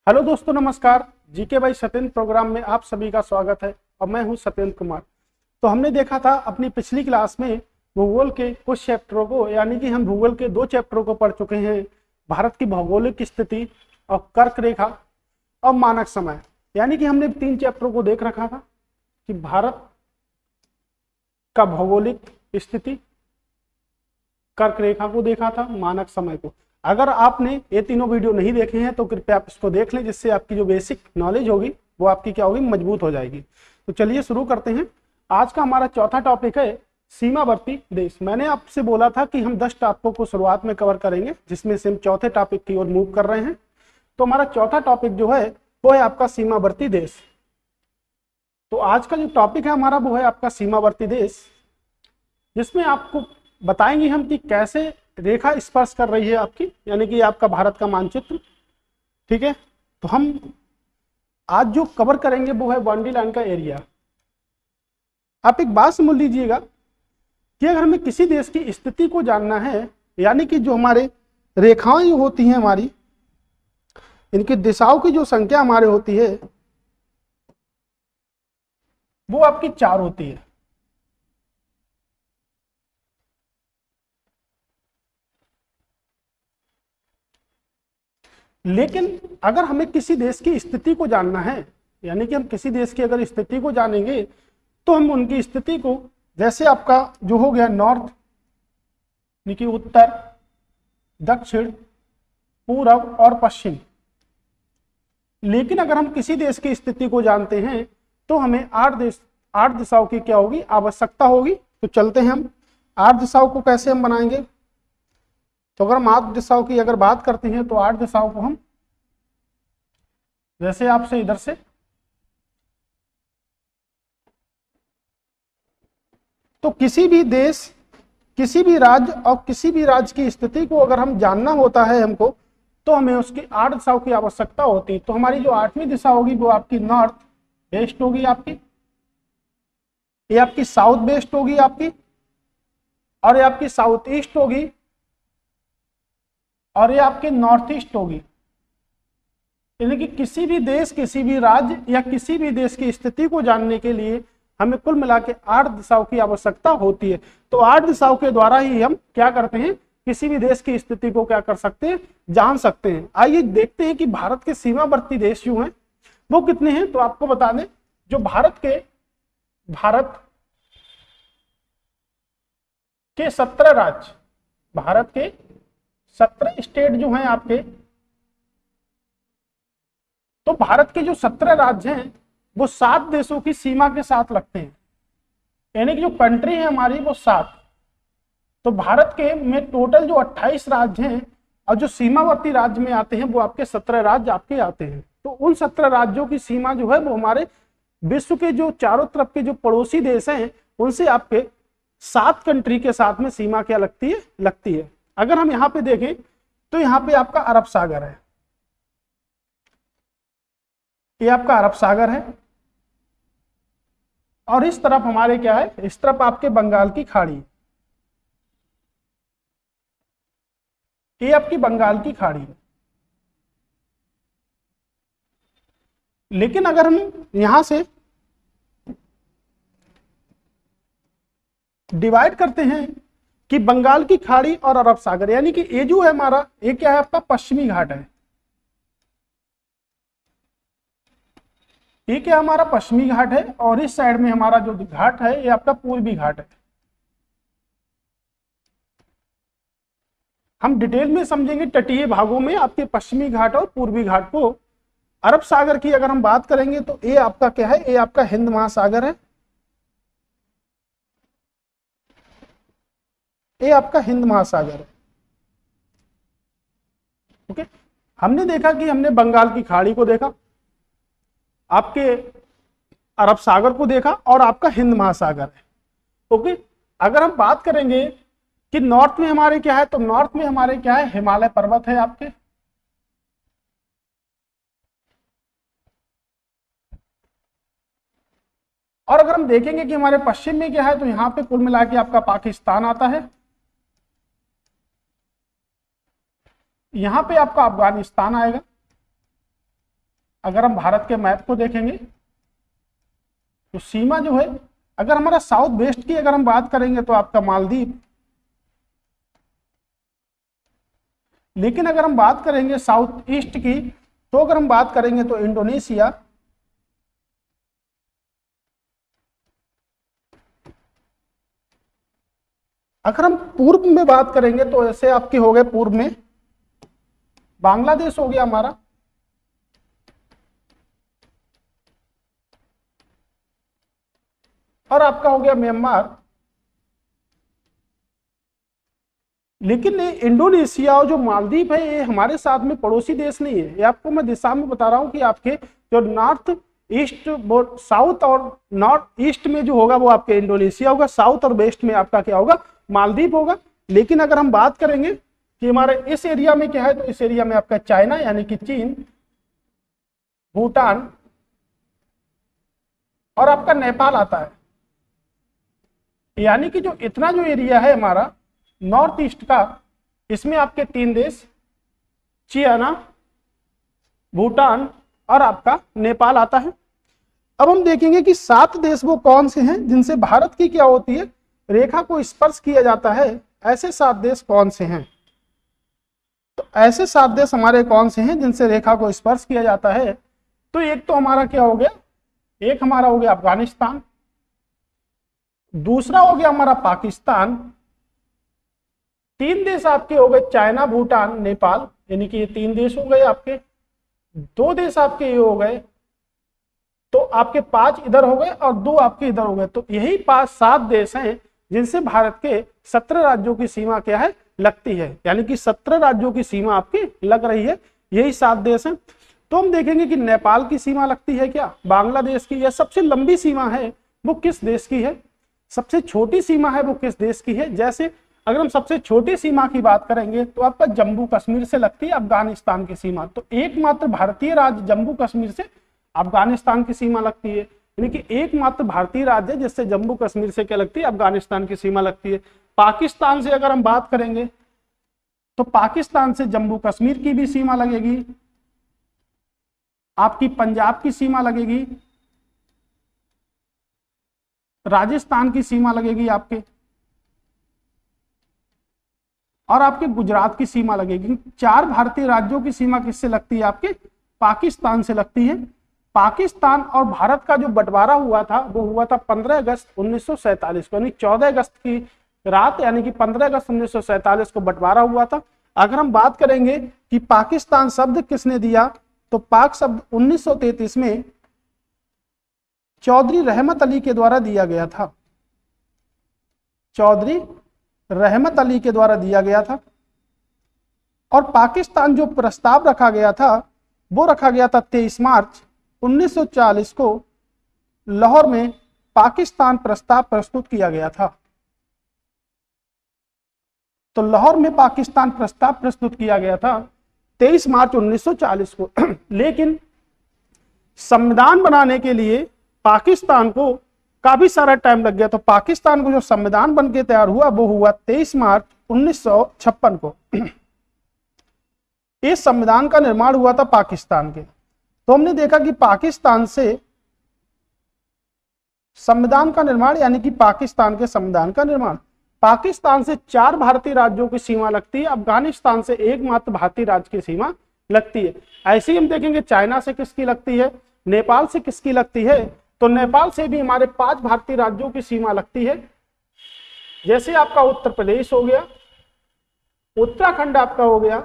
Hello दोस्तों, नमस्कार। GK by Satyendra programme में आप सभी का स्वागत है और मैं हूं सत्येंद्र कुमार। तो हमने देखा था अपनी पिछली क्लास में भूगोल के कुछ चैप्टरों को, यानी कि हम भूगोल के 2 चैप्टरों को पढ़ चुके हैं। भारत की भौगोलिक स्थिति और कर्क रेखा और मानक समय, यानी कि हमने 3 चैप्टरों को देख रखा था कि भारत का भौगोलिक स्थिति, कर्क रेखा को देखा था, मानक समय को। अगर आपने ये तीनों वीडियो नहीं देखे हैं तो कृपया आप इसको देख लें, जिससे आपकी जो बेसिक नॉलेज होगी वो आपकी क्या होगी, मजबूत हो जाएगी। तो चलिए शुरू करते हैं। आज का हमारा चौथा टॉपिक है सीमावर्ती देश। मैंने आपसे बोला था कि हम 10 टॉपिकों को शुरुआत में कवर करेंगे, जिसमें से हम चौथे टॉपिक की ओर मूव कर रहे हैं। तो हमारा चौथा टॉपिक जो है वो है आपका सीमावर्ती देश। तो आज का जो टॉपिक है हमारा वो है आपका सीमावर्ती देश, जिसमें आपको बताएंगे हम कि कैसे रेखा स्पर्श कर रही है आपकी, यानी कि आपका भारत का मानचित्र। ठीक है, तो हम आज जो कवर करेंगे वो है बाउंड्री लाइन का एरिया। आप एक बात समझ लीजिएगा कि अगर हमें किसी देश की स्थिति को जानना है, यानी कि जो हमारे रेखाएं जो होती हैं हमारी, इनकी दिशाओं की जो संख्या हमारे होती है वो आपकी 4 होती है। लेकिन अगर हमें किसी देश की स्थिति को जानना है, यानी कि हम किसी देश की अगर स्थिति को जानेंगे तो हम उनकी स्थिति को, जैसे आपका जो हो गया नॉर्थ, यानी कि उत्तर, दक्षिण, पूर्व और पश्चिम। लेकिन अगर हम किसी देश की स्थिति को जानते हैं तो हमें 8 दिशाओं की क्या होगी, आवश्यकता होगी। तो चलते हैं हम 8 दिशाओं को कैसे हम बनाएंगे। तो अगर हम 8 दिशाओं की अगर बात करते हैं तो 8 दिशाओं को हम, जैसे आपसे इधर से, तो किसी भी देश, किसी भी राज्य और किसी भी राज्य की स्थिति को अगर हम जानना होता है हमको, तो हमें उसकी 8 दिशाओं की आवश्यकता होती है। तो हमारी जो 8वीं दिशा होगी वो आपकी नॉर्थ वेस्ट होगी आपकी, ये आपकी साउथ वेस्ट होगी आपकी, और ये आपकी साउथ ईस्ट होगी, और ये आपके नॉर्थ ईस्ट होगी। यानी कि किसी भी देश, किसी भी राज्य या किसी भी देश की स्थिति को जानने के लिए हमें कुल मिला के 8 दिशाओं की आवश्यकता होती है। तो 8 दिशाओं के द्वारा ही हम क्या करते हैं, किसी भी देश की स्थिति को क्या कर सकते हैं, जान सकते हैं। आइए देखते हैं कि भारत के सीमावर्ती देश जो हैं वो कितने हैं। तो आपको बता दें, जो भारत के 17 राज्य, भारत के 17 स्टेट जो हैं आपके, तो भारत के जो 17 राज्य हैं वो 7 देशों की सीमा के साथ लगते हैं, यानी कि जो कंट्री है हमारी वो 7। तो भारत के में टोटल जो 28 राज्य हैं, और जो सीमावर्ती राज्य में आते हैं वो आपके 17 राज्य आपके आते हैं। तो उन 17 राज्यों की सीमा जो है वो हमारे विश्व के जो चारों तरफ के जो पड़ोसी देश हैं उनसे आपके 7 कंट्री के साथ में सीमा क्या लगती है। अगर हम यहाँ पे देखें तो यहाँ पे आपका अरब सागर है, ये आपका अरब सागर है, और इस तरफ हमारे क्या है, इस तरफ आपके बंगाल की खाड़ी, ये आपकी बंगाल की खाड़ी है। लेकिन अगर हम यहां से डिवाइड करते हैं कि बंगाल की खाड़ी और अरब सागर, यानी कि ये जो है हमारा, ये क्या है, आपका पश्चिमी घाट है। ये क्या हमारा पश्चिमी घाट है, और इस साइड में हमारा जो घाट है ये आपका पूर्वी घाट है। हम डिटेल में समझेंगे तटीय भागों में आपके पश्चिमी घाट और पूर्वी घाट को। अरब सागर की अगर हम बात करेंगे तो ये आपका क्या है, ये आपका हिंद महासागर है, ये आपका हिंद महासागर है। ओके, हमने देखा कि हमने बंगाल की खाड़ी को देखा, आपके अरब सागर को देखा, और आपका हिंद महासागर है। ओके, अगर हम बात करेंगे कि नॉर्थ में हमारे क्या है, तो नॉर्थ में हमारे क्या है, हिमालय पर्वत है आपके, और अगर हम देखेंगे कि हमारे पश्चिम में क्या है, तो यहाँ पे कुल मिला के आपका पाकिस्तान आता है, यहाँ पे आपका अफगानिस्तान आएगा, अगर हम भारत के मैप को देखेंगे तो सीमा जो है, अगर हमारा साउथ वेस्ट की अगर हम बात करेंगे तो आपका मालदीव, लेकिन अगर हम बात करेंगे साउथ ईस्ट की तो अगर हम बात करेंगे तो इंडोनेशिया, अगर हम पूर्व में बात करेंगे तो ऐसे आपके हो गए पूर्व में बांग्लादेश हो गया हमारा, और आपका हो गया म्यांमार। लेकिन ये इंडोनेशिया और जो मालदीव है ये हमारे साथ में पड़ोसी देश नहीं है। ये आपको मैं दिशा में बता रहा हूं कि आपके जो नॉर्थ ईस्ट, साउथ और नॉर्थ ईस्ट में जो होगा वो आपके इंडोनेशिया होगा, साउथ और वेस्ट में आपका क्या होगा, मालदीव होगा। लेकिन अगर हम बात करेंगे कि हमारे इस एरिया में क्या है, तो इस एरिया में आपका चाइना यानी कि चीन, भूटान और आपका नेपाल आता है। यानी कि जो इतना जो एरिया है हमारा नॉर्थ ईस्ट का, इसमें आपके 3 देश चाइना, भूटान और आपका नेपाल आता है। अब हम देखेंगे कि 7 देश वो कौन से हैं जिनसे भारत की क्या होती है, रेखा को स्पर्श किया जाता है। ऐसे 7 देश कौन से हैं, तो ऐसे 7 देश हमारे कौन से हैं जिनसे रेखा को स्पर्श किया जाता है। तो एक तो हमारा क्या हो गया, एक हमारा हो गया अफगानिस्तान, दूसरा हो गया हमारा पाकिस्तान, 3 देश आपके हो गए चाइना, भूटान, नेपाल, यानी कि ये 3 देश हो गए आपके, 2 देश आपके ये हो गए, तो आपके 5 इधर हो गए और 2 आपके इधर हो गए। तो यही 5-7 देश हैं जिनसे भारत के 17 राज्यों की सीमा क्या है, लगती है। यानी कि 17 राज्यों की सीमा आपकी लग रही है, यही 7 देश हैं। तो हम देखेंगे कि नेपाल की सीमा लगती है क्या, बांग्लादेश की, या सबसे लंबी सीमा है वो किस देश की है, सबसे छोटी सीमा है वो किस देश की है। जैसे अगर हम सबसे छोटी सीमा की बात करेंगे तो आपका जम्मू कश्मीर से लगती है अफगानिस्तान की सीमा। तो एकमात्र भारतीय राज्य जम्मू कश्मीर से अफगानिस्तान की सीमा लगती है, यानी कि एकमात्र भारतीय राज्य है जिससे जम्मू कश्मीर से क्या लगती है, अफगानिस्तान की सीमा लगती है। पाकिस्तान से अगर हम बात करेंगे तो पाकिस्तान से जम्मू कश्मीर की भी सीमा लगेगी, आपकी पंजाब की सीमा लगेगी, राजस्थान की सीमा लगेगी आपके, और आपके गुजरात की सीमा लगेगी। 4 भारतीय राज्यों की सीमा किससे लगती है, आपके पाकिस्तान से लगती है। पाकिस्तान और भारत का जो बंटवारा हुआ था वो हुआ था 15 अगस्त 1947 को, यानी 14 अगस्त की रात, यानी कि 15 अगस्त 1947 को बंटवारा हुआ था। अगर हम बात करेंगे कि पाकिस्तान शब्द किसने दिया, तो पाक शब्द 1933 में चौधरी रहमत अली के द्वारा दिया गया था, चौधरी रहमत अली के द्वारा दिया गया था। और पाकिस्तान जो प्रस्ताव रखा गया था वो रखा गया था 23 मार्च 1940 को लाहौर में पाकिस्तान प्रस्ताव प्रस्तुत किया गया था। तो लाहौर में पाकिस्तान प्रस्ताव प्रस्तुत किया गया था 23 मार्च 1940 को। लेकिन संविधान बनाने के लिए पाकिस्तान को काफी सारा टाइम लग गया। तो पाकिस्तान को जो संविधान बनके तैयार हुआ वो हुआ 23 मार्च 1956 को। इस संविधान का निर्माण हुआ था पाकिस्तान के। तो हमने देखा कि पाकिस्तान से संविधान का निर्माण, यानी कि पाकिस्तान के संविधान का निर्माण, पाकिस्तान से 4 भारतीय राज्यों की सीमा लगती है, अफगानिस्तान से एकमात्र भारतीय राज्य की सीमा लगती है। ऐसे ही हम देखेंगे चाइना से किसकी लगती है, नेपाल से किसकी लगती है, तो नेपाल से भी हमारे 5 भारतीय राज्यों की सीमा लगती है। जैसे आपका उत्तर प्रदेश हो गया, उत्तराखंड आपका हो गया,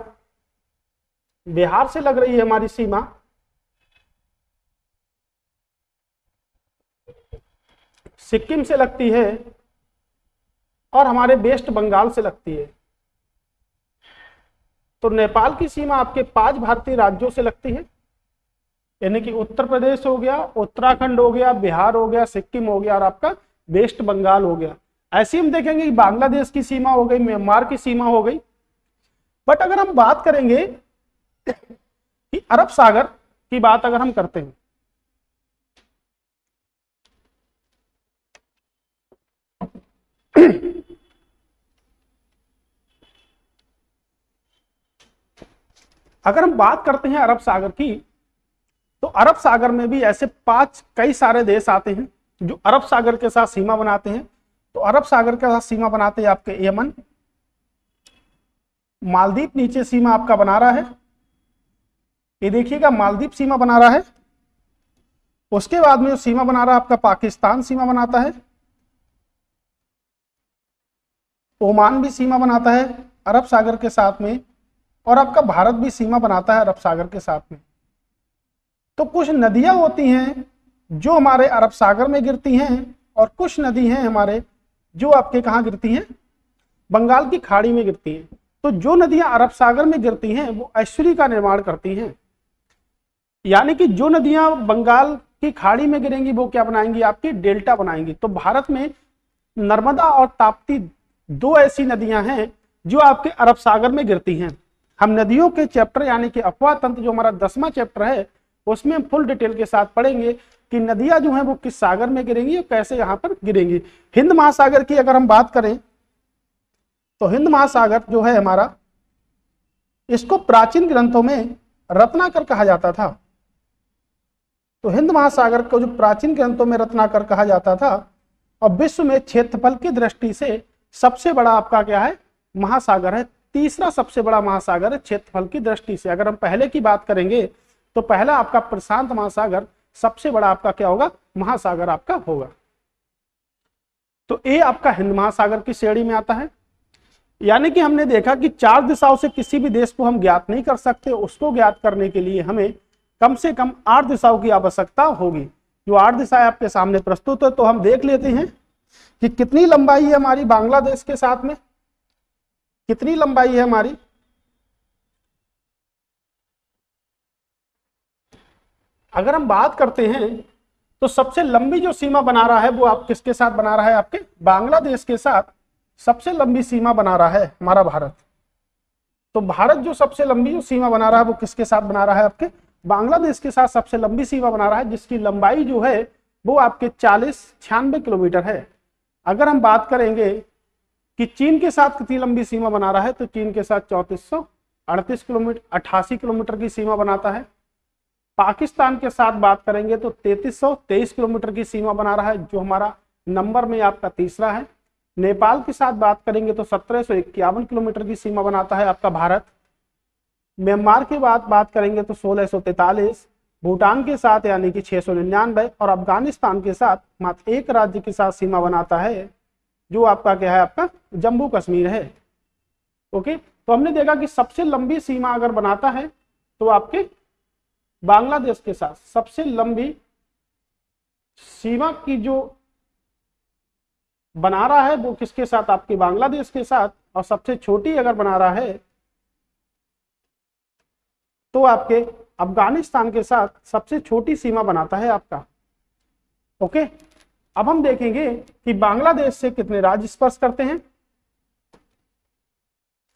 बिहार से लग रही है हमारी सीमा, सिक्किम से लगती है, और हमारे वेस्ट बंगाल से लगती है। तो नेपाल की सीमा आपके 5 भारतीय राज्यों से लगती है, यानी कि उत्तर प्रदेश हो गया, उत्तराखंड हो गया, बिहार हो गया, सिक्किम हो गया और आपका वेस्ट बंगाल हो गया। ऐसे हम देखेंगे कि बांग्लादेश की सीमा हो गई, म्यांमार की सीमा हो गई। बट अगर हम बात करेंगे कि अरब सागर की बात अगर हम करते हैं, अगर हम बात करते हैं अरब सागर की, तो अरब सागर में भी ऐसे कई सारे देश आते हैं जो अरब सागर के साथ सीमा बनाते हैं। तो अरब सागर के साथ सीमा बनाते हैं आपके यमन, मालदीव नीचे सीमा आपका बना रहा है, ये देखिएगा मालदीव सीमा बना रहा है। उसके बाद में जो सीमा बना रहा है आपका पाकिस्तान सीमा बनाता है, ओमान भी सीमा बनाता है अरब सागर के साथ में, और आपका भारत भी सीमा बनाता है अरब सागर के साथ में। तो कुछ नदियां होती हैं जो हमारे अरब सागर में गिरती हैं, और कुछ नदी हैं हमारे जो आपके कहाँ गिरती हैं, बंगाल की खाड़ी में गिरती हैं। तो जो नदियां अरब सागर में गिरती हैं वो एस्चुरी का निर्माण करती हैं, यानी कि जो नदियां बंगाल की खाड़ी में गिरेंगी वो क्या बनाएंगी, आपकी डेल्टा बनाएंगी। तो भारत में नर्मदा और ताप्ती दो ऐसी नदियां हैं जो आपके अरब सागर में गिरती हैं। हम नदियों के चैप्टर यानी कि अपवाह तंत्र जो हमारा 10वां चैप्टर है उसमें हम फुल डिटेल के साथ पढ़ेंगे कि नदियां जो हैं वो किस सागर में गिरेंगी और कैसे यहाँ पर गिरेंगी। हिंद महासागर की अगर हम बात करें तो हिंद महासागर जो है हमारा, इसको प्राचीन ग्रंथों में रत्नाकर कहा जाता था। तो हिंद महासागर को जो प्राचीन ग्रंथों में रत्नाकर कहा जाता था, और विश्व में क्षेत्रफल की दृष्टि से सबसे बड़ा आपका क्या है, महासागर है। तीसरा सबसे बड़ा महासागर है क्षेत्रफल की दृष्टि से। अगर हम पहले की बात करेंगे तो पहला आपका प्रशांत महासागर, सबसे बड़ा आपका क्या होगा, महासागर आपका होगा। तो ये आपका हिंद महासागर की श्रेणी में आता है। यानी कि हमने देखा कि 4 दिशाओं से किसी भी देश को हम ज्ञात नहीं कर सकते, उसको ज्ञात करने के लिए हमें कम से कम 8 दिशाओं की आवश्यकता होगी। जो 8 दिशाएं आपके सामने प्रस्तुत है, तो हम देख लेते हैं कि कितनी लंबाई है हमारी बांग्लादेश के साथ में, कितनी लंबाई है हमारी। अगर हम बात करते हैं तो सबसे लंबी जो सीमा बना रहा है वो आप किसके साथ बना रहा है, आपके बांग्लादेश के साथ सबसे लंबी सीमा बना रहा है हमारा भारत। तो भारत जो सबसे लंबी जो सीमा बना रहा है वो किसके साथ बना रहा है, आपके बांग्लादेश के साथ सबसे लंबी सीमा बना रहा है, जिसकी लंबाई जो है वो आपके 96 किलोमीटर है। अगर हम बात करेंगे कि चीन के साथ कितनी लंबी सीमा बना रहा है, तो चीन के साथ 3438 किलोमीटर 88 किलोमीटर की सीमा बनाता है। पाकिस्तान के साथ बात करेंगे तो 3323 किलोमीटर की सीमा बना रहा है, जो हमारा नंबर में आपका तीसरा है। नेपाल के साथ बात करेंगे तो 1751 किलोमीटर की सीमा बनाता है आपका भारत। म्यांमार के बाद बात करेंगे तो 1643, भूटान के साथ यानी कि 699, और अफगानिस्तान के साथ मात्र एक राज्य के साथ सीमा बनाता है जो आपका क्या है, आपका जम्मू कश्मीर है। ओके, तो हमने देखा कि सबसे लंबी सीमा अगर बनाता है तो आपके बांग्लादेश के साथ सबसे लंबी सीमा की जो बना रहा है वो किसके साथ, आपके बांग्लादेश के साथ, और सबसे छोटी अगर बना रहा है तो आपके अफगानिस्तान के साथ सबसे छोटी सीमा बनाता है आपका। ओके, अब हम देखेंगे कि बांग्लादेश से कितने राज्य स्पर्श करते हैं।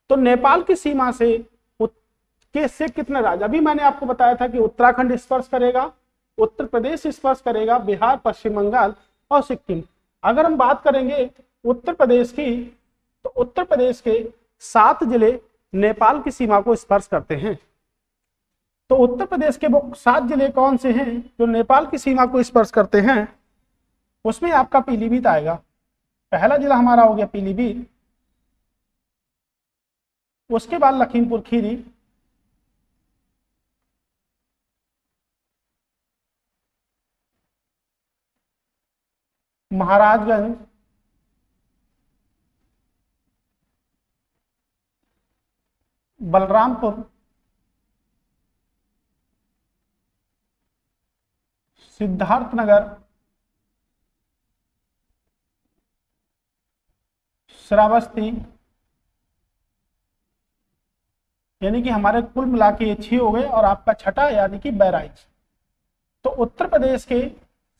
तो नेपाल की सीमा से कितने राज्य, अभी मैंने आपको बताया था कि उत्तराखंड स्पर्श करेगा, उत्तर प्रदेश स्पर्श करेगा, बिहार, पश्चिम बंगाल और सिक्किम। अगर हम बात करेंगे उत्तर प्रदेश की, तो उत्तर प्रदेश के 7 जिले नेपाल की सीमा को स्पर्श करते हैं। तो उत्तर प्रदेश के वो 7 जिले कौन से हैं जो नेपाल की सीमा को स्पर्श करते हैं, उसमें आपका पीलीभीत आएगा। पहला जिला हमारा हो गया पीलीभीत, उसके बाद लखीमपुर खीरी, महाराजगंज, बलरामपुर, सिद्धार्थनगर, श्रावस्ती, यानी कि हमारे कुल मिला के ये 6 हो गए, और आपका छठा यानी कि बहराइच। तो उत्तर प्रदेश के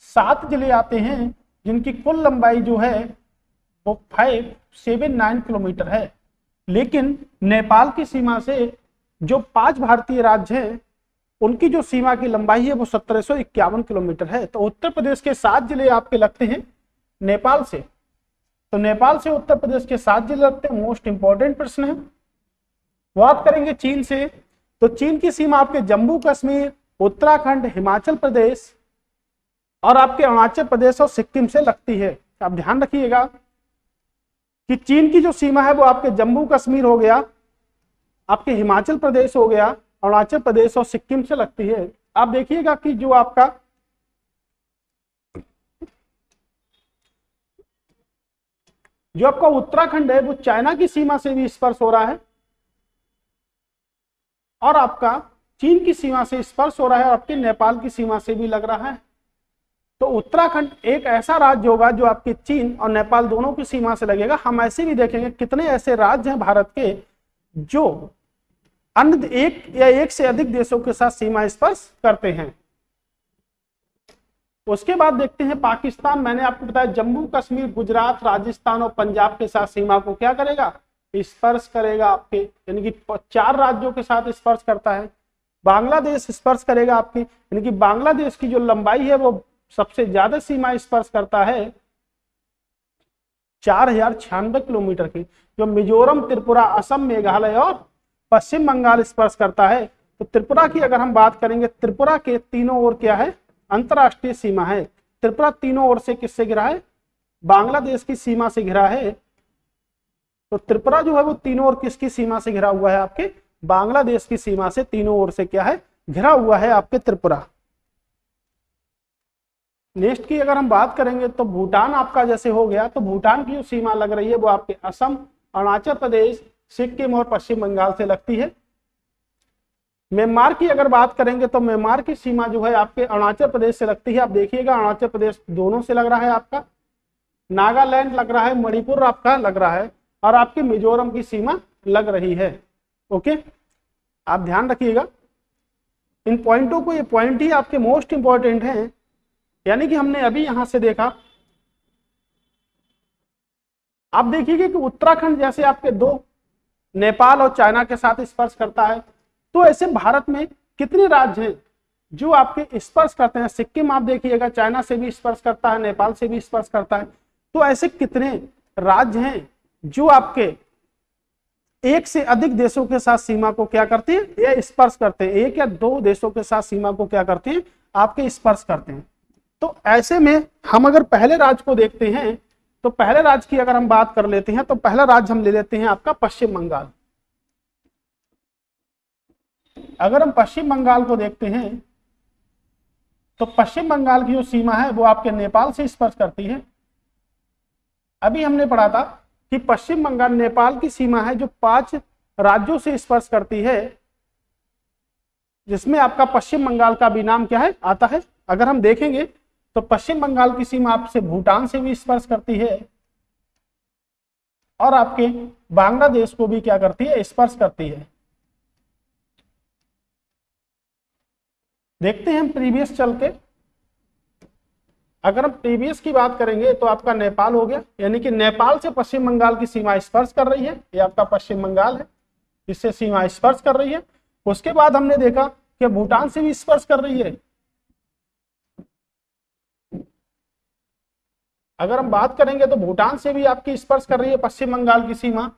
7 जिले आते हैं जिनकी कुल लंबाई जो है वो 579 किलोमीटर है। लेकिन नेपाल की सीमा से जो 5 भारतीय राज्य हैं उनकी जो सीमा की लंबाई है वो 1751 किलोमीटर है। तो उत्तर प्रदेश के 7 जिले आपके लगते हैं नेपाल से। तो नेपाल से उत्तर प्रदेश के 7 जिले लगते हैं, मोस्ट इंपॉर्टेंट प्रश्न है। बात करेंगे चीन से, तो चीन की सीमा आपके जम्मू कश्मीर, उत्तराखंड, हिमाचल प्रदेश और आपके अरुणाचल प्रदेश और सिक्किम से लगती है। आप ध्यान रखिएगा कि चीन की जो सीमा है वो आपके जम्मू कश्मीर हो गया, आपके हिमाचल प्रदेश हो गया, अरुणाचल प्रदेश और सिक्किम से लगती है। आप देखिएगा कि जो आपका उत्तराखंड है वो चाइना की सीमा से भी स्पर्श हो रहा है और आपका चीन की सीमा से स्पर्श हो रहा है और आपके नेपाल की सीमा से भी लग रहा है। तो उत्तराखंड एक ऐसा राज्य होगा जो आपके चीन और नेपाल दोनों की सीमा से लगेगा। हम ऐसे भी देखेंगे कितने ऐसे राज्य हैं भारत के जो अन्य एक या एक से अधिक देशों के साथ सीमा स्पर्श करते हैं। उसके बाद देखते हैं पाकिस्तान। मैंने आपको बताया जम्मू कश्मीर, गुजरात, राजस्थान और पंजाब के साथ सीमा को क्या करेगा, स्पर्श करेगा आपके, यानी कि 4 राज्यों के साथ स्पर्श करता है। बांग्लादेश स्पर्श करेगा आपकी, यानी कि बांग्लादेश की जो लंबाई है वो सबसे ज्यादा सीमा स्पर्श करता है 4096 किलोमीटर की, जो मिजोरम, त्रिपुरा, असम, मेघालय और पश्चिम बंगाल स्पर्श करता है। तो त्रिपुरा की अगर हम बात करेंगे, त्रिपुरा के तीनों ओर क्या है, अंतरराष्ट्रीय सीमा है। त्रिपुरा तीनों ओर से किससे घिरा है, बांग्लादेश की सीमा से घिरा है। तो त्रिपुरा जो है वो तीनों ओर किसकी सीमा से घिरा हुआ है, आपके बांग्लादेश की सीमा से तीनों ओर से क्या है, घिरा हुआ है आपके त्रिपुरा। नेक्स्ट की अगर हम बात करेंगे तो भूटान आपका जैसे हो गया, तो भूटान की जो सीमा लग रही है वो आपके असम, अरुणाचल प्रदेश, सिक्किम और पश्चिम बंगाल से लगती है। म्यांमार की अगर बात करेंगे तो म्यांमार की सीमा जो है आपके अरुणाचल प्रदेश से लगती है। आप देखिएगा अरुणाचल प्रदेश दोनों से लग रहा है आपका, नागालैंड लग रहा है, मणिपुर आपका लग रहा है और आपके मिजोरम की सीमा लग रही है। ओके, आप ध्यान रखिएगा इन पॉइंटों को, ये पॉइंट ही आपके मोस्ट इंपॉर्टेंट हैं। यानी कि हमने अभी यहां से देखा, आप देखिएगा कि उत्तराखंड जैसे आपके 2 नेपाल और चाइना के साथ स्पर्श करता है, तो ऐसे भारत में कितने राज्य हैं जो आपके स्पर्श करते हैं। सिक्किम आप देखिएगा चाइना से भी स्पर्श करता है, नेपाल से भी स्पर्श करता है। तो ऐसे कितने राज्य हैं जो आपके एक से अधिक देशों के साथ सीमा को क्या करते हैं, या स्पर्श करते हैं। 1 या 2 देशों के साथ सीमा को क्या करते हैं, आपके स्पर्श करते हैं। तो ऐसे में हम अगर पहले राज्य को देखते हैं, तो पहले राज्य की अगर हम बात कर लेते हैं तो पहला राज्य हम ले लेते हैं आपका पश्चिम बंगाल। अगर हम पश्चिम बंगाल को देखते हैं तो पश्चिम बंगाल की जो सीमा है वो आपके नेपाल से स्पर्श करती है। अभी हमने पढ़ा था कि पश्चिम बंगाल नेपाल की सीमा है जो 5 राज्यों से स्पर्श करती है, जिसमें आपका पश्चिम बंगाल का भी नाम क्या है, आता है। अगर हम देखेंगे तो पश्चिम बंगाल की सीमा आपसे भूटान से भी स्पर्श करती है और आपके बांग्लादेश को भी क्या करती है, स्पर्श करती है। देखते हैं हम प्रीवियस चल के, अगर हम प्रीवियस की बात करेंगे तो आपका नेपाल हो गया, यानी कि नेपाल से पश्चिम बंगाल की सीमा स्पर्श कर रही है। ये आपका पश्चिम बंगाल है, इससे सीमा स्पर्श कर रही है। उसके बाद हमने देखा कि भूटान से भी स्पर्श कर रही है। अगर हम बात करेंगे तो भूटान से भी आपकी स्पर्श कर रही है पश्चिम बंगाल की सीमा।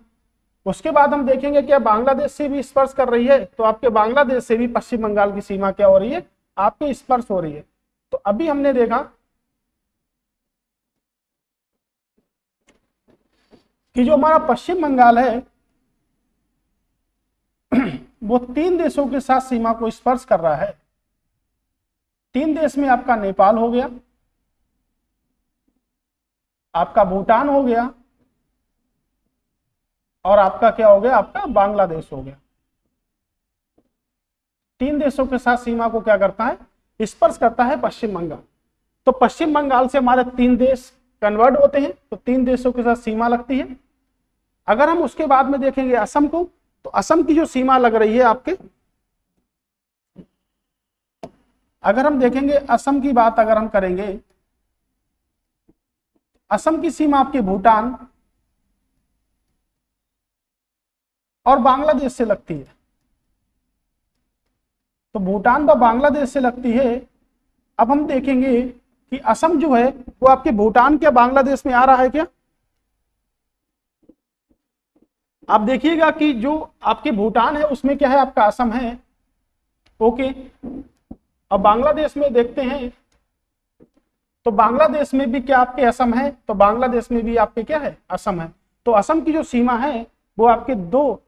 उसके बाद हम देखेंगे कि बांग्लादेश से भी स्पर्श कर रही है, तो आपके बांग्लादेश से भी पश्चिम बंगाल की सीमा क्या हो रही है, आपके स्पर्श हो रही है। तो अभी हमने देखा कि जो हमारा पश्चिम बंगाल है वो 3 देशों के साथ सीमा को स्पर्श कर रहा है। 3 देश में आपका नेपाल हो गया, आपका भूटान हो गया और आपका क्या हो गया, आपका बांग्लादेश हो गया। 3 देशों के साथ सीमा को क्या करता है, स्पर्श करता है पश्चिम बंगाल। तो पश्चिम बंगाल से हमारे 3 देश कन्वर्ट होते हैं, तो 3 देशों के साथ सीमा लगती है। अगर हम उसके बाद में देखेंगे असम को, तो असम की जो सीमा लग रही है आपके, अगर हम देखेंगे असम की बात अगर हम करेंगे, असम की सीमा आपके भूटान और बांग्लादेश से लगती है। तो भूटान व बांग्लादेश से लगती है। अब हम देखेंगे कि असम जो है वो आपके भूटान क्या बांग्लादेश में आ रहा है क्या। आप देखिएगा कि जो आपके भूटान है उसमें क्या है, आपका असम है। ओके, और बांग्लादेश में देखते हैं तो बांग्लादेश में भी क्या आपके असम है, तो बांग्लादेश में भी आपके क्या है, असम है। तो असम की जो सीमा है वो आपके दो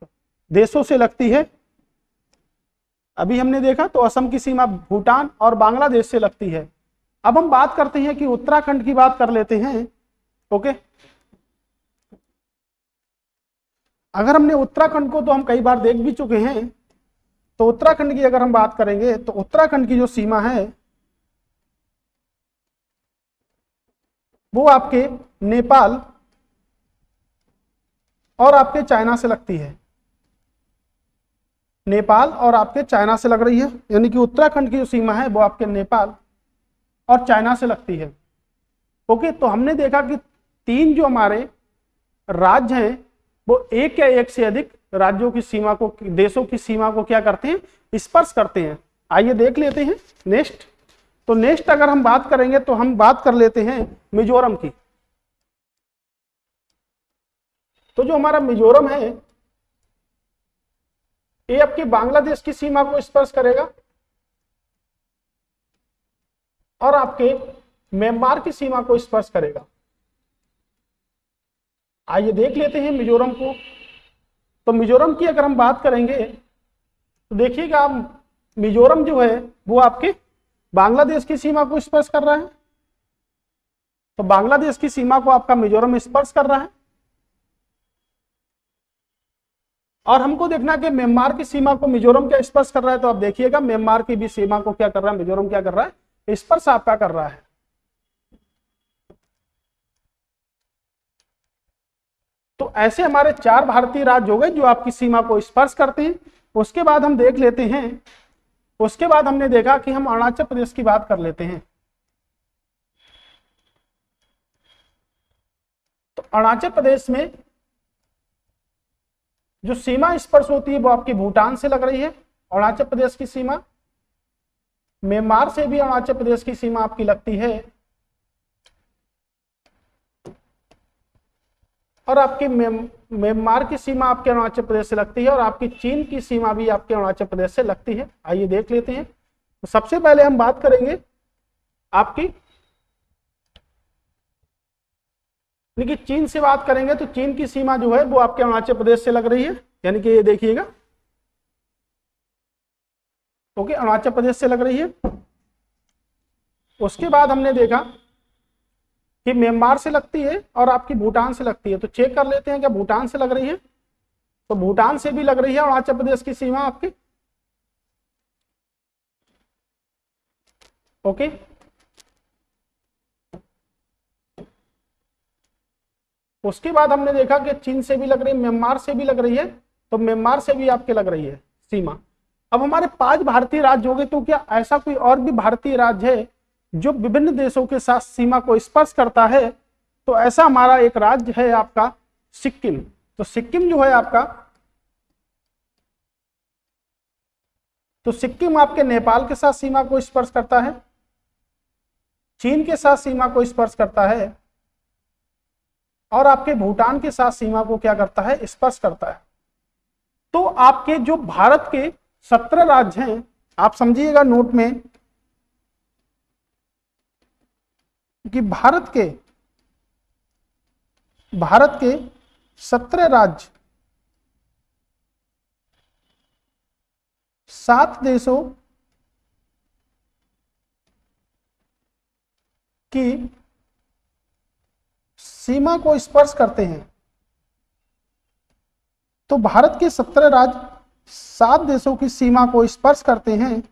देशों से लगती है। अभी हमने देखा तो असम की सीमा भूटान और बांग्लादेश से लगती है। अब हम बात करते हैं कि उत्तराखंड की बात कर लेते हैं। ओके, अगर हमने उत्तराखंड को तो हम कई बार देख भी चुके हैं, तो उत्तराखंड की अगर हम बात करेंगे तो उत्तराखंड की जो सीमा है वो आपके नेपाल और आपके चाइना से लगती है। नेपाल और आपके चाइना से लग रही है, यानी कि उत्तराखंड की जो सीमा है वो आपके नेपाल और चाइना से लगती है। ओके, तो हमने देखा कि तीन जो हमारे राज्य हैं वो एक या एक से अधिक राज्यों की सीमा को, देशों की सीमा को क्या करते हैं, स्पर्श करते हैं। आइए देख लेते हैं नेक्स्ट। तो नेक्स्ट अगर हम बात करेंगे तो हम बात कर लेते हैं मिजोरम की। तो जो हमारा मिजोरम है ये आपके बांग्लादेश की सीमा को स्पर्श करेगा और आपके म्यांमार की सीमा को स्पर्श करेगा। आइए देख लेते हैं मिजोरम को। तो मिजोरम की अगर हम बात करेंगे तो देखिएगा मिजोरम जो है वो आपके बांग्लादेश की सीमा को स्पर्श कर रहा है। तो बांग्लादेश की सीमा को आपका मिजोरम स्पर्श कर रहा है। और हमको देखना कि म्यांमार की सीमा को मिजोरम क्या स्पर्श कर रहा है। तो आप देखिएगा म्यांमार की भी सीमा को क्या कर रहा है, मिजोरम क्या कर रहा है, स्पर्श आपका कर रहा है। तो ऐसे हमारे चार भारतीय राज्य हो गए जो आपकी सीमा को स्पर्श करते हैं। उसके बाद हम देख लेते हैं, उसके बाद हमने देखा कि हम अरुणाचल प्रदेश की बात कर लेते हैं। तो अरुणाचल प्रदेश में जो सीमा स्पर्श होती है वो आपकी भूटान से लग रही है, अरुणाचल प्रदेश की सीमा। म्यांमार से भी अरुणाचल प्रदेश की सीमा आपकी लगती है और आपकी म्यांमार की सीमा आपके अरुणाचल प्रदेश से लगती है और आपकी चीन की सीमा भी आपके अरुणाचल प्रदेश से लगती है। आइए देख लेते हैं। तो सबसे पहले हम बात करेंगे आपकी, लेकिन चीन से बात करेंगे तो चीन की सीमा जो है वो आपके अरुणाचल प्रदेश से लग रही है, यानी कि ये देखिएगा, ओके, अरुणाचल प्रदेश से लग रही है। उसके बाद हमने देखा कि म्यांमार से लगती है और आपकी भूटान से लगती है। तो चेक कर लेते हैं क्या भूटान से लग रही है। तो भूटान से भी लग रही है अरुणाचल प्रदेश की सीमा आपकी। ओके, उसके बाद हमने देखा कि चीन से भी लग रही है, म्यांमार से भी लग रही है। तो म्यांमार से भी आपके लग रही है सीमा। अब हमारे 5 भारतीय राज्य हो गए। तो क्या ऐसा कोई और भी भारतीय राज्य है जो विभिन्न देशों के साथ सीमा को स्पर्श करता है? तो ऐसा हमारा एक राज्य है आपका सिक्किम। तो सिक्किम जो है आपका, तो सिक्किम आपके नेपाल के साथ सीमा को स्पर्श करता है, चीन के साथ सीमा को स्पर्श करता है और आपके भूटान के साथ सीमा को क्या करता है, स्पर्श करता है। तो आपके जो भारत के 17 राज्य हैं, आप समझिएगा नोट में कि भारत के 17 राज्य 7 देशों की सीमा को स्पर्श करते हैं। तो भारत के 17 राज्य 7 देशों की सीमा को स्पर्श करते हैं,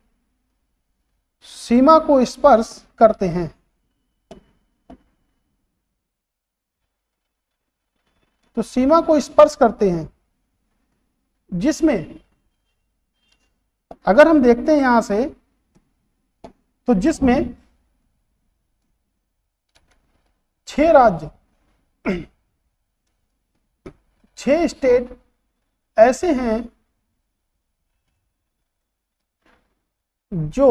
सीमा को स्पर्श करते हैं। तो सीमा को स्पर्श करते हैं, जिसमें अगर हम देखते हैं यहां से, तो जिसमें 6 राज्य 6 स्टेट ऐसे हैं जो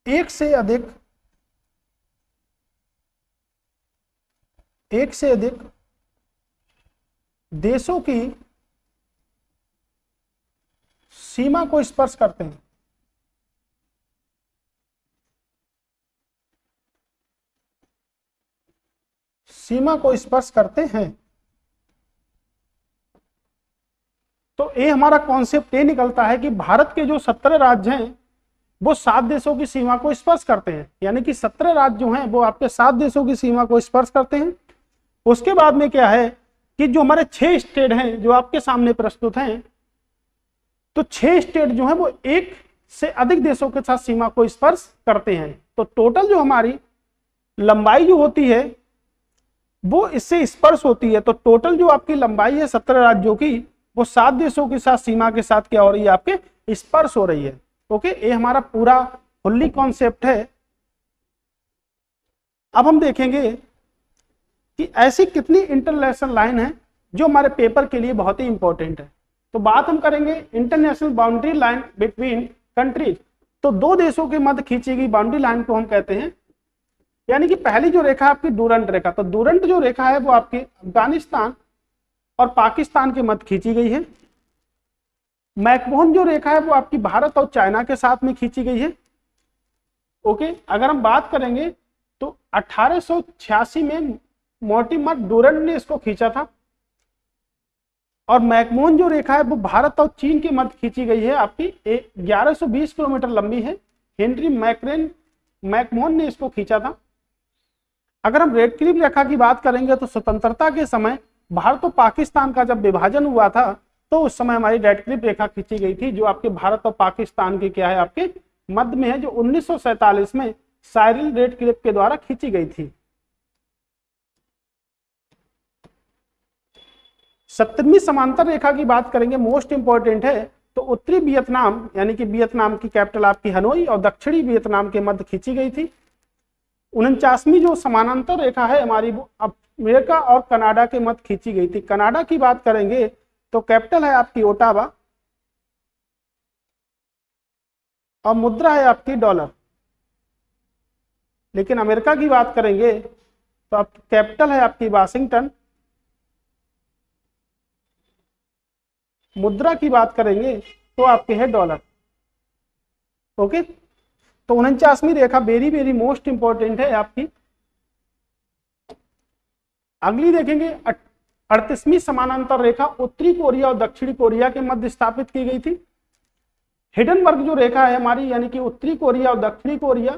एक से अधिक देशों की सीमा को स्पर्श करते हैं। सीमा को स्पर्श करते हैं। तो ये हमारा कॉन्सेप्ट ये निकलता है कि भारत के जो 17 राज्य हैं वो 7 देशों की सीमा को स्पर्श करते हैं, यानी कि 17 राज्य जो हैं वो आपके 7 देशों की सीमा को स्पर्श करते हैं। उसके बाद में क्या है कि जो हमारे 6 स्टेट हैं जो आपके सामने प्रस्तुत हैं, तो 6 स्टेट जो हैं वो एक से अधिक देशों के साथ सीमा को स्पर्श करते हैं। तो टोटल जो हमारी लंबाई जो होती है वो इससे स्पर्श होती है। तो टोटल जो आपकी लंबाई है 17 राज्यों की, वो 7 देशों के साथ सीमा के साथ क्या हो रही है, आपके स्पर्श हो रही है। ओके, ये हमारा पूरा फुल्ली कॉन्सेप्ट है। अब हम देखेंगे कि ऐसी कितनी इंटरनेशनल लाइन है जो हमारे पेपर के लिए बहुत ही इंपॉर्टेंट है। तो बात हम करेंगे international boundary line between countries. तो दो देशों के मध्य खींची गई बाउंड्री लाइन को हम कहते हैं, यानी कि पहली जो रेखा आपकी डूरंट रेखा, तो डूरंट जो रेखा है वो आपकी अफगानिस्तान और पाकिस्तान के मध्य खींची गई है। मैकमोहन जो रेखा है वो आपकी भारत और चाइना के साथ में खींची गई है। ओके, अगर हम बात करेंगे तो 1886 में मोर्टिमर डूरंट ने इसको खींचा था, और मैकमोहन जो रेखा है वो भारत और चीन के मध्य खींची गई है, आपकी 1120 किलोमीटर लंबी है। हेनरी मैकमोहन ने इसको खींचा था। अगर हम रेड क्लिफ रेखा की बात करेंगे तो स्वतंत्रता के समय भारत और पाकिस्तान का जब विभाजन हुआ था तो उस समय हमारी रेड क्लिफ रेखा खींची गई थी, जो आपके भारत और पाकिस्तान के क्या है, आपके मध्य में है, जो 1947 में साइरिल रेड क्लिफ के द्वारा खींची गई थी। 17वीं समांतर रेखा की बात करेंगे, मोस्ट इंपॉर्टेंट है, तो उत्तरी वियतनाम यानी कि वियतनाम की कैपिटल आपकी हनोई और दक्षिणी वियतनाम के मध्य खींची गई थी। 49वीं जो समानांतर रेखा है हमारी, वो अमेरिका और कनाडा के मध्य खींची गई थी। कनाडा की बात करेंगे तो कैपिटल है आपकी ओटावा और मुद्रा है आपकी डॉलर। लेकिन अमेरिका की बात करेंगे तो आप कैपिटल है आपकी वाशिंगटन, मुद्रा की बात करेंगे तो आपके है डॉलर। ओके, तो 49वीं रेखा वेरी वेरी मोस्ट इंपॉर्टेंट है आपकी। अगली देखेंगे 38वीं समानांतर रेखा उत्तरी कोरिया और दक्षिणी कोरिया के मध्य स्थापित की गई थी। हिडनबर्ग जो रेखा है हमारी, यानी कि उत्तरी कोरिया और दक्षिणी कोरिया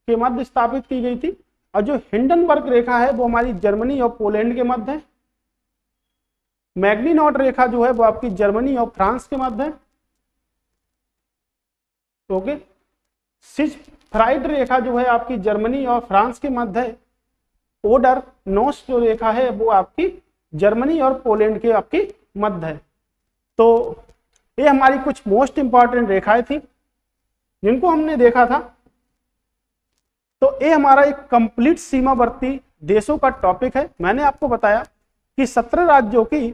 के मध्य स्थापित की गई थी। और जो हिंडनबर्ग रेखा है वो हमारी जर्मनी और पोलैंड के मध्य है। मैग्नीनॉट रेखा जो है वो आपकी जर्मनी और फ्रांस के मध्य है। ओके, सिजफ्राइड रेखा जो है आपकी जर्मनी और फ्रांस के मध्य है। ओडर नोस जो रेखा है वो आपकी जर्मनी और पोलैंड के आपकी मध्य है। तो ये हमारी कुछ मोस्ट इंपॉर्टेंट रेखाएं थी जिनको हमने देखा था। तो ये हमारा एक कंप्लीट सीमावर्ती देशों का टॉपिक है। मैंने आपको बताया कि 17 राज्यों की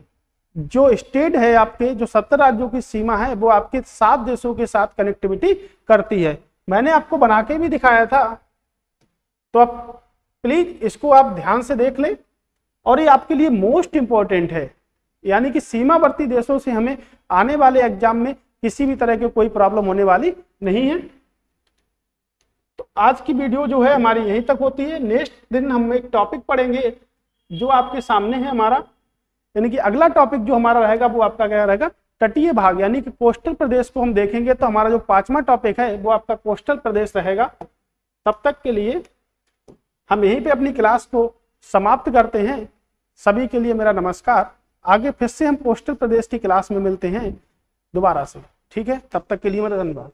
जो स्टेट है, आपके जो 17 राज्यों की सीमा है वो आपके 7 देशों के साथ कनेक्टिविटी करती है। मैंने आपको बना के भी दिखाया था, तो आप प्लीज इसको आप ध्यान से देख लें। और ये आपके लिए मोस्ट इंपॉर्टेंट है, यानी कि सीमावर्ती देशों से हमें आने वाले एग्जाम में किसी भी तरह की कोई प्रॉब्लम होने वाली नहीं है। तो आज की वीडियो जो है हमारी यहीं तक होती है। नेक्स्ट दिन हम एक टॉपिक पढ़ेंगे जो आपके सामने है हमारा, यानी कि अगला टॉपिक जो हमारा रहेगा वो आपका क्या रहेगा, तटीय भाग, यानी कि कोस्टल प्रदेश को हम देखेंगे। तो हमारा जो 5वां टॉपिक है वो आपका कोस्टल प्रदेश रहेगा। तब तक के लिए हम यहीं पे अपनी क्लास को समाप्त करते हैं। सभी के लिए मेरा नमस्कार। आगे फिर से हम कोस्टल प्रदेश की क्लास में मिलते हैं दोबारा से, ठीक है? तब तक के लिए मेरा धन्यवाद।